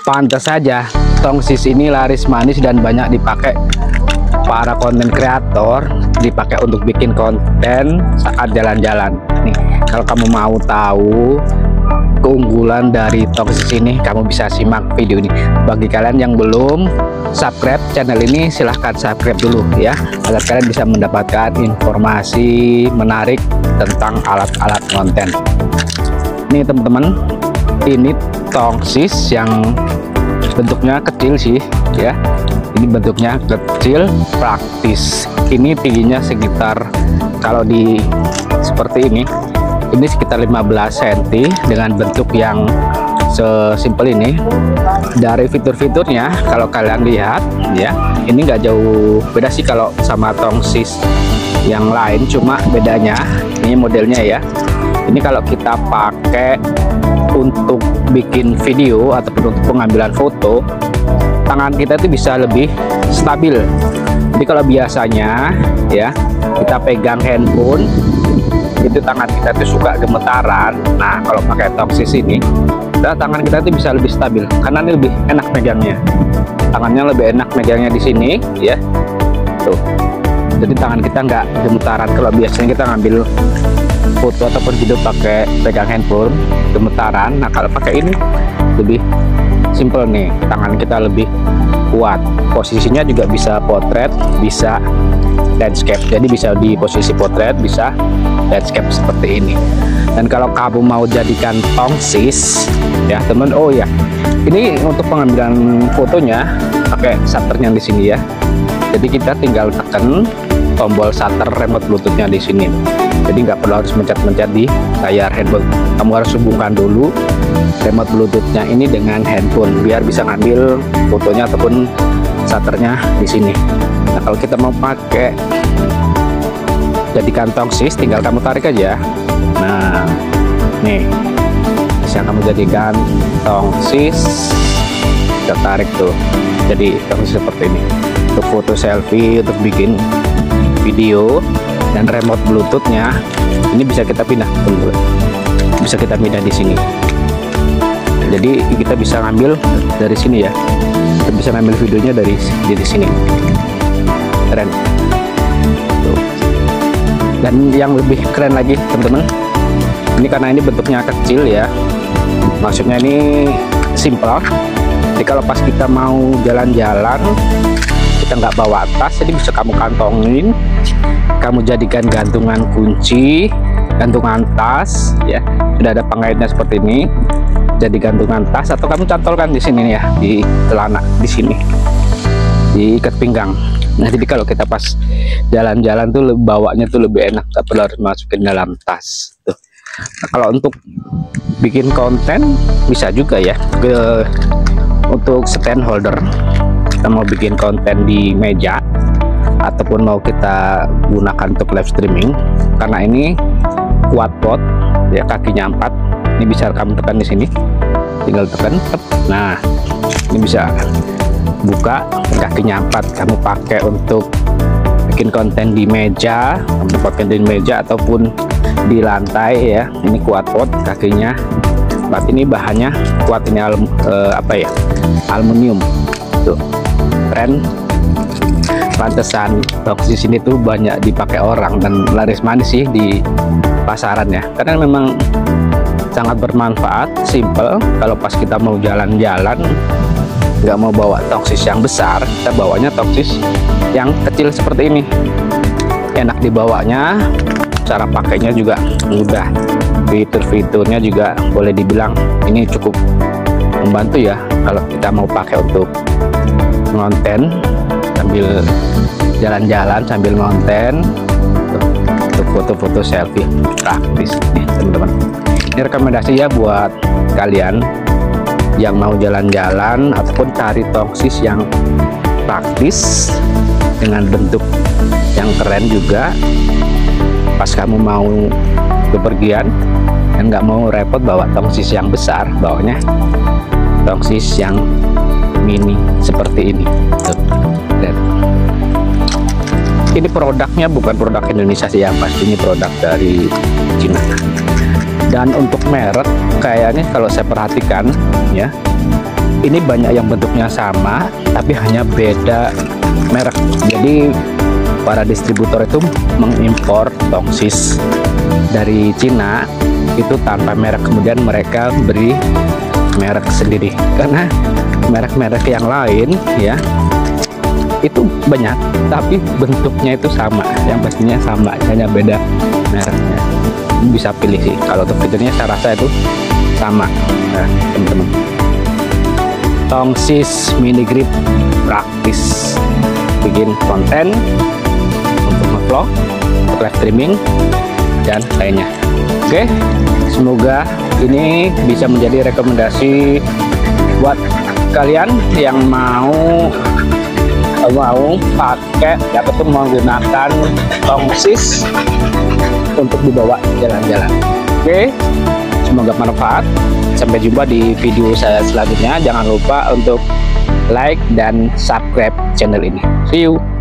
Pantas saja tongsis ini laris manis dan banyak dipakai para konten kreator, dipakai untuk bikin konten saat jalan-jalan. Nih, kalau kamu mau tahu keunggulan dari tongsis ini, kamu bisa simak video ini. Bagi kalian yang belum subscribe channel ini, silahkan subscribe dulu ya, agar kalian bisa mendapatkan informasi menarik tentang alat-alat konten. Nih teman-teman, ini tongsis yang bentuknya kecil sih ya. Ini bentuknya kecil, praktis. Ini tingginya sekitar, kalau di seperti ini sekitar 15 cm dengan bentuk yang sesimpel ini. Dari fitur-fiturnya kalau kalian lihat ya, ini nggak jauh beda sih kalau sama tongsis yang lain, cuma bedanya ini modelnya ya. Ini kalau kita pakai untuk bikin video ataupun untuk pengambilan foto, tangan kita itu bisa lebih stabil. Jadi kalau biasanya ya kita pegang handphone itu tangan kita tuh suka gemetaran. Nah, kalau pakai tongsis ini, tangan kita tuh bisa lebih stabil karena ini lebih enak megangnya. Tangannya lebih enak megangnya di sini ya. Tuh. Jadi tangan kita nggak gemetaran. Kalau biasanya kita ngambil foto ataupun video pakai pegang handphone gemetaran. Nah, kalau pakai ini lebih simple nih, tangan kita lebih kuat. Posisinya juga bisa potret, bisa landscape. Jadi bisa di posisi potret, bisa landscape seperti ini. Dan kalau kamu mau jadikan tongsis ya teman, oh ya, ini untuk pengambilan fotonya pakai shutternya di sini ya. Jadi kita tinggal tekan tombol shutter remote bluetoothnya di sini. Jadi nggak perlu harus mencet-mencet di layar handphone. Kamu harus hubungkan dulu remote bluetoothnya ini dengan handphone biar bisa ngambil fotonya ataupun shutternya di sini. Nah, kalau kita mau pakai jadikan tongsis, tinggal kamu tarik aja. Nah, nih bisa kamu jadikan tongsis, kita tarik tuh. Jadi tongsis seperti ini untuk foto selfie, untuk bikin video. Dan remote bluetoothnya ini bisa kita pindah, bisa kita pindah di sini. Jadi kita bisa ngambil dari sini ya, kita bisa ngambil videonya dari sini. Keren tuh. Dan yang lebih keren lagi teman-teman, ini karena ini bentuknya kecil ya, maksudnya ini simple. Jadi kalau pas kita mau jalan-jalan, kita nggak bawa tas, jadi bisa kamu kantongin, kamu jadikan gantungan kunci, gantungan tas ya. Sudah ada pengaitnya seperti ini, jadi gantungan tas, atau kamu cantolkan di sini ya, di celana di sini, di ikat pinggang. Nah, jadi kalau kita pas jalan-jalan tuh bawanya tuh lebih enak, tak perlu harus masukin dalam tas tuh. Nah, kalau untuk bikin konten bisa juga ya, untuk stand holder. Kita mau bikin konten di meja ataupun mau kita gunakan untuk live streaming, karena ini quad pot ya, kakinya 4. Ini bisa kamu tekan di sini, tinggal tekan. Nah, ini bisa buka, kakinya 4. Kamu pakai untuk bikin konten di meja, untuk pakai di meja ataupun di lantai ya. Ini quad pot, kakinya 4. Ini bahannya kuat, ini aluminium tuh. Keren. Pantesan tongsis ini tuh banyak dipakai orang dan laris manis sih di pasaran ya, karena memang sangat bermanfaat, simple. Kalau pas kita mau jalan-jalan nggak mau bawa tongsis yang besar, kita bawanya tongsis yang kecil seperti ini, enak dibawanya, cara pakainya juga mudah, fitur-fiturnya juga boleh dibilang ini cukup membantu ya kalau kita mau pakai untuk ngonten sambil jalan-jalan, sambil ngonten untuk foto-foto selfie, praktis nih teman-teman. Ini rekomendasi ya buat kalian yang mau jalan-jalan ataupun cari tongsis yang praktis dengan bentuk yang keren juga. Pas kamu mau bepergian dan nggak mau repot bawa tongsis yang besar, bawanya tongsis yang mini seperti ini. Dan ini produknya bukan produk Indonesia sih, yang pasti ini produk dari Cina. Dan untuk merek kayaknya kalau saya perhatikan ya, ini banyak yang bentuknya sama tapi hanya beda merek. Jadi para distributor itu mengimpor tongsis dari Cina itu tanpa merek, kemudian mereka beri merek sendiri, karena merek-merek yang lain ya itu banyak tapi bentuknya itu sama, yang pastinya sama, hanya beda mereknya. Bisa pilih sih, kalau untuk fiturnya saya rasa itu sama. Nah, teman-teman, tongsis mini grip praktis bikin konten untuk nge-vlog, untuk live streaming dan lainnya. Oke, semoga ini bisa menjadi rekomendasi buat kalian yang mau pakai ataupun menggunakan tongsis untuk dibawa jalan-jalan. Oke, semoga bermanfaat. Sampai jumpa di video saya selanjutnya. Jangan lupa untuk like dan subscribe channel ini. See you.